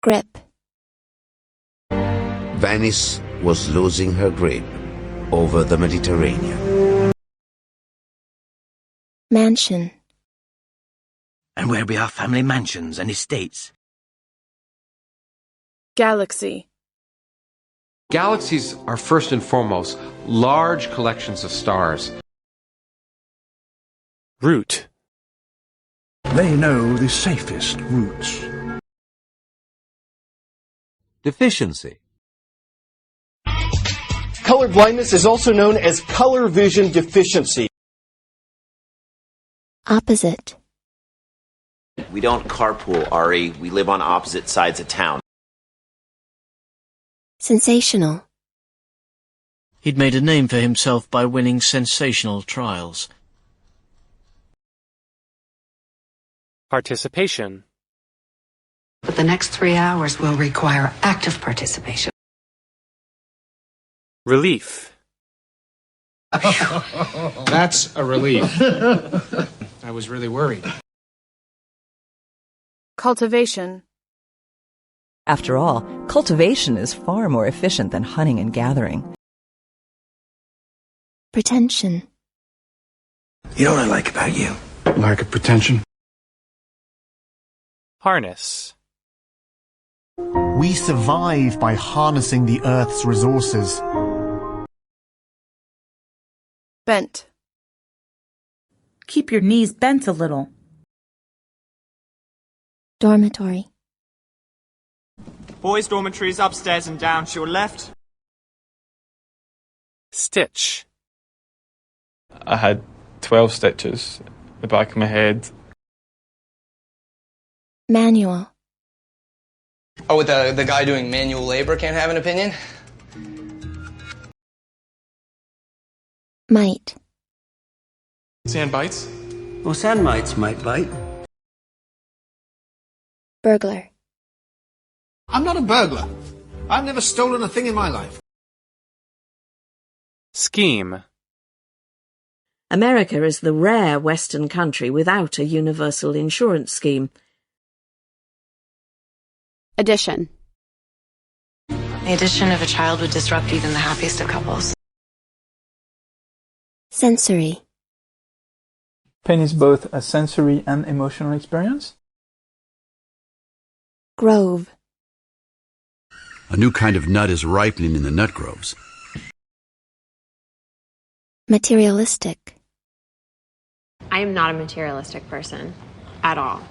Grip. Venice was losing her grip over the Mediterranean. Mansion. And where be our family mansions and estates? Galaxy. Galaxies are first and foremost large collections of stars. Route. They know the safest routes. Deficiency. Color blindness is also known as color vision deficiency. Opposite. We don't carpool, Ari. We live on opposite sides of town. Sensational. He'd made a name for himself by winning sensational trials. Participation. But the next 3 hours will require active participation. Relief. That's a relief. I was really worried. Cultivation. After all, cultivation is far more efficient than hunting and gathering. Pretension. You know what I like about you? Lack of pretension. Harness. We survive by harnessing the Earth's resources. Bent. Keep your knees bent a little. Dormitory. Boys' dormitories upstairs and down to your left. Stitch. I had 12 stitches in the back of my head. Manual. Oh, the guy doing manual labor can't have an opinion? Might. Sand bites? Well, sand mites might bite. Burglar. I'm not a burglar. I've never stolen a thing in my life. Scheme. America is the rare Western country without a universal insurance scheme. Addition. The addition of a child would disrupt even the happiest of couples. Sensory. Pain is both a sensory and emotional experience. Grove. A new kind of nut is ripening in the nut groves. Materialistic. I am not a materialistic person at all.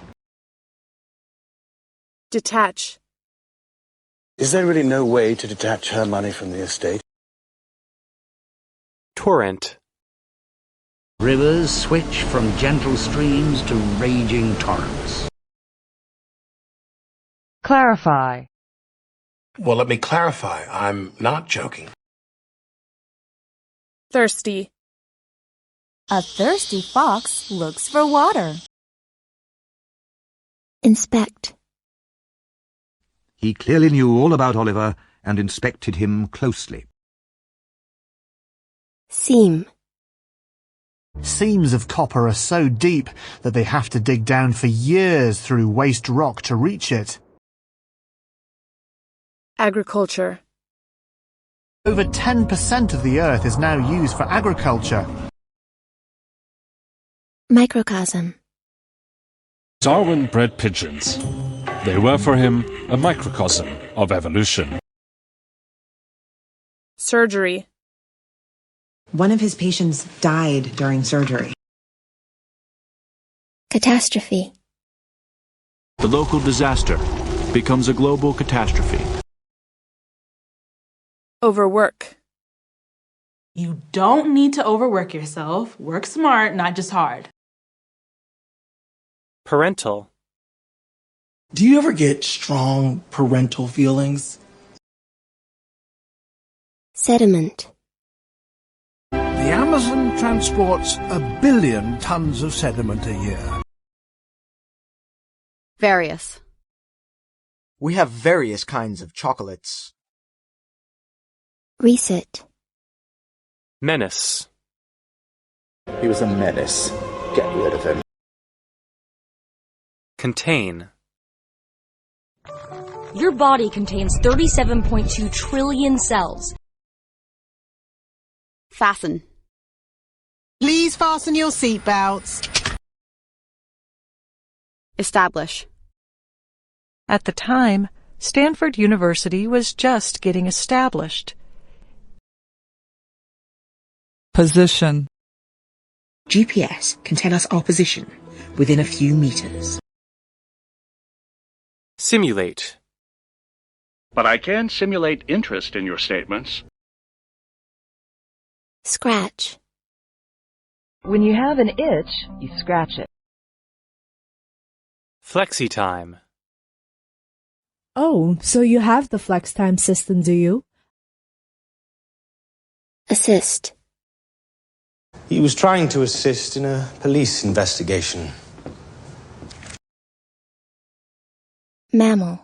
Detach. Is there really no way to detach her money from the estate? Torrent. Rivers switch from gentle streams to raging torrents. Clarify. Well, let me clarify. I'm not joking. Thirsty. A thirsty fox looks for water. Inspect. He clearly knew all about Oliver and inspected him closely. Seam. Seams of copper are so deep that they have to dig down for years through waste rock to reach it. Agriculture. Over 10% of the Earth is now used for agriculture. Microcosm. Darwin bred pigeons. They were for him a microcosm of evolution. Surgery. One of his patients died during surgery. Catastrophe. The local disaster becomes a global catastrophe. Overwork. You don't need to overwork yourself. Work smart, not just hard. Parental. Do you ever get strong parental feelings? Sediment. The Amazon transports 1 billion tons of sediment a year. Various. We have various kinds of chocolates. Reset. Menace. He was a menace. Get rid of him. Contain. Your body contains 37.2 trillion cells. Fasten. Please fasten your seatbelts. Establish. At the time, Stanford University was just getting established. Position. GPS can tell us our position within a few meters. Simulate. But I can simulate interest in your statements. Scratch. When you have an itch, you scratch it. Flexi-time. Oh, so you have the FlexTime system, do you? Assist. He was trying to assist in a police investigation. Mammal.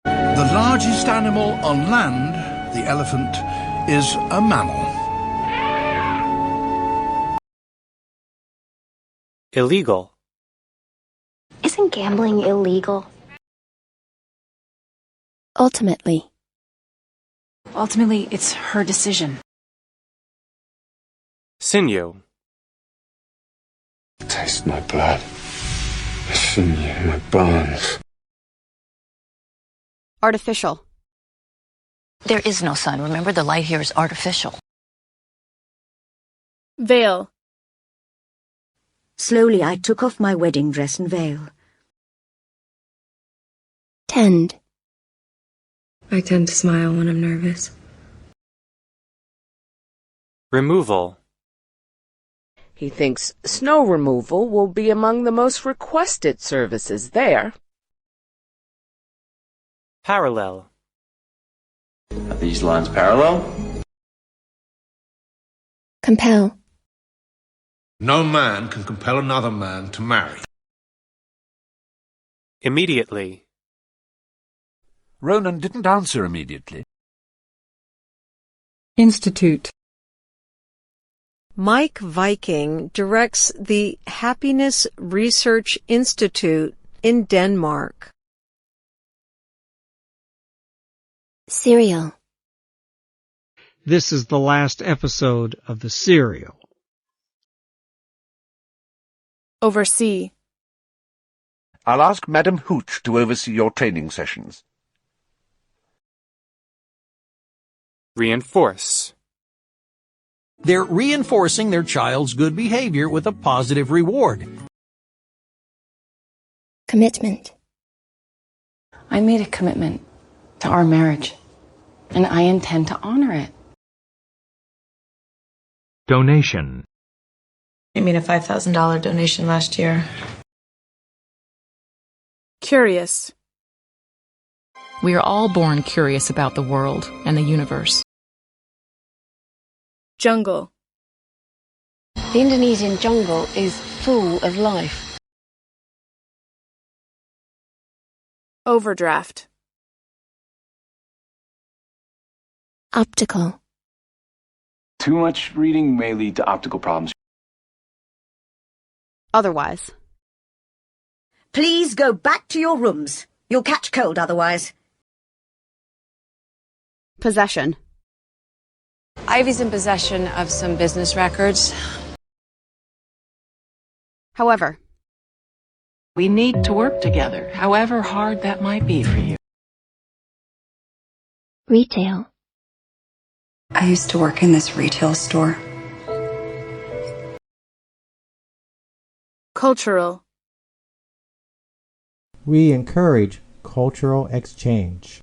The largest animal on land, the elephant, is a mammal. Illegal. Isn't gambling illegal? Ultimately. Ultimately, it's her decision. Sinew. Taste my blood. Sinew my bones. Artificial. There is no sun. Remember, the light here is artificial. Veil. Slowly, I took off my wedding dress and veil. Tend. I tend to smile when I'm nervous. Removal. He thinks snow removal will be among the most requested services there. Parallel. Are these lines parallel? Compel. No man can compel another man to marry. Immediately. Ronan didn't answer immediately. Institute. Mike Viking directs the Happiness Research Institute in Denmark. Serial. This is the last episode of the serial. Oversee. I'll ask Madam Hooch to oversee your training sessions. Reinforce. They're reinforcing their child's good behavior with a positive reward. Commitment. I made a commitment to our marriage, and I intend to honor it. Donation. I made a $5,000 donation last year. Curious. We are all born curious about the world and the universe. Jungle. The Indonesian jungle is full of life. Overdraft. Optical. Too much reading may lead to optical problems. Otherwise. Please go back to your rooms. You'll catch cold otherwise. Possession. Ivy's in possession of some business records. However, We need to work together, however hard that might be for you. Retail. I used to work in this retail store. Cultural. We encourage cultural exchange.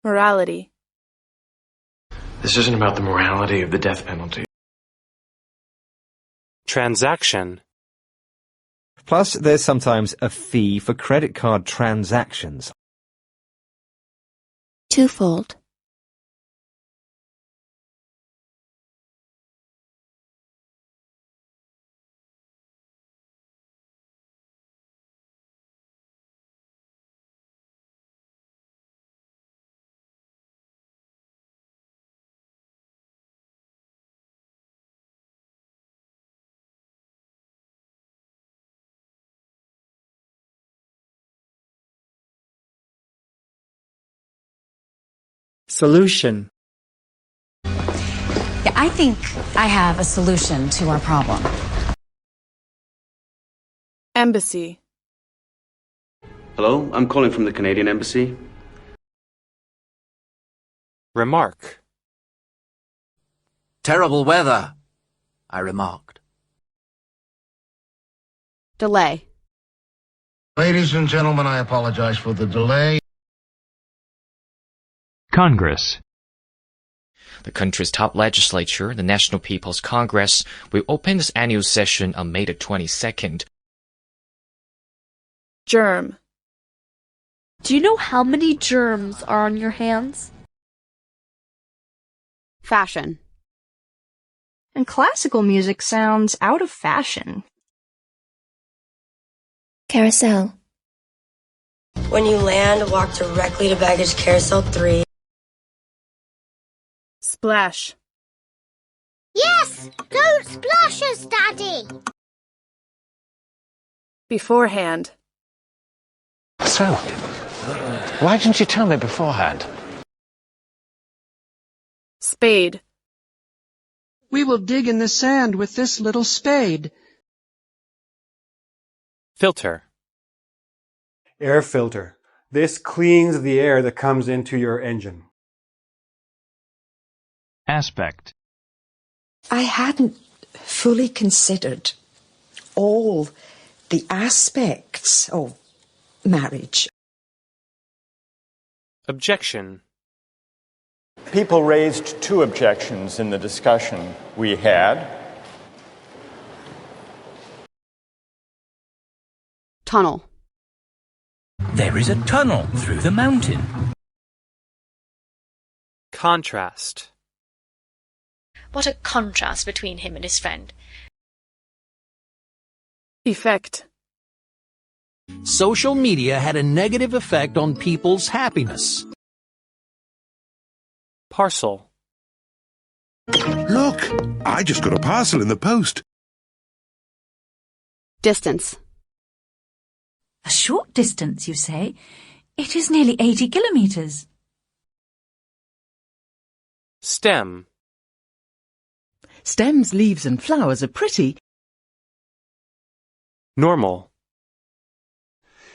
Morality. This isn't about the morality of the death penalty. Transaction. Plus, there's sometimes a fee for credit card transactions. Twofold. Solution. Yeah, I think I have a solution to our problem. Embassy. Hello, I'm calling from the Canadian Embassy. Remark. Terrible weather, I remarked. Delay. Ladies and gentlemen, I apologize for the delay. Congress. The country's top legislature, the National People's Congress, will open its annual session on May the 22nd. Germ. Do you know how many germs are on your hands? Fashion. And classical music sounds out of fashion. Carousel. When you land, walk directly to baggage carousel 3. Splash. Yes! Don't splash us, Daddy! Beforehand. So, why didn't you tell me beforehand? Spade. We will dig in the sand with this little spade. Filter. Air filter. This cleans the air that comes into your engine. Aspect. I hadn't fully considered all the aspects of marriage. Objection. People raised two objections in the discussion we had. Tunnel. There is a tunnel through the mountain. Contrast. What a contrast between him and his friend. Effect. Social media had a negative effect on people's happiness. Parcel. Look, I just got a parcel in the post. Distance. A short distance, you say? It is nearly 80 kilometers. Stem. Stems, leaves and flowers are pretty. Normal.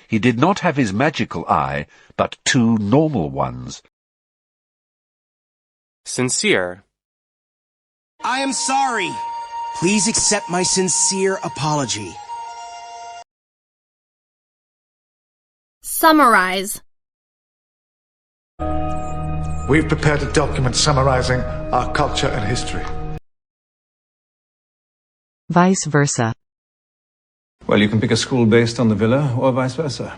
He did not have his magical eye, but two normal ones. Sincere. I am sorry. Please accept my sincere apology. Summarize. We've prepared a document summarizing our culture and history. Vice versa. Well, you can pick a school based on the villa or vice versa.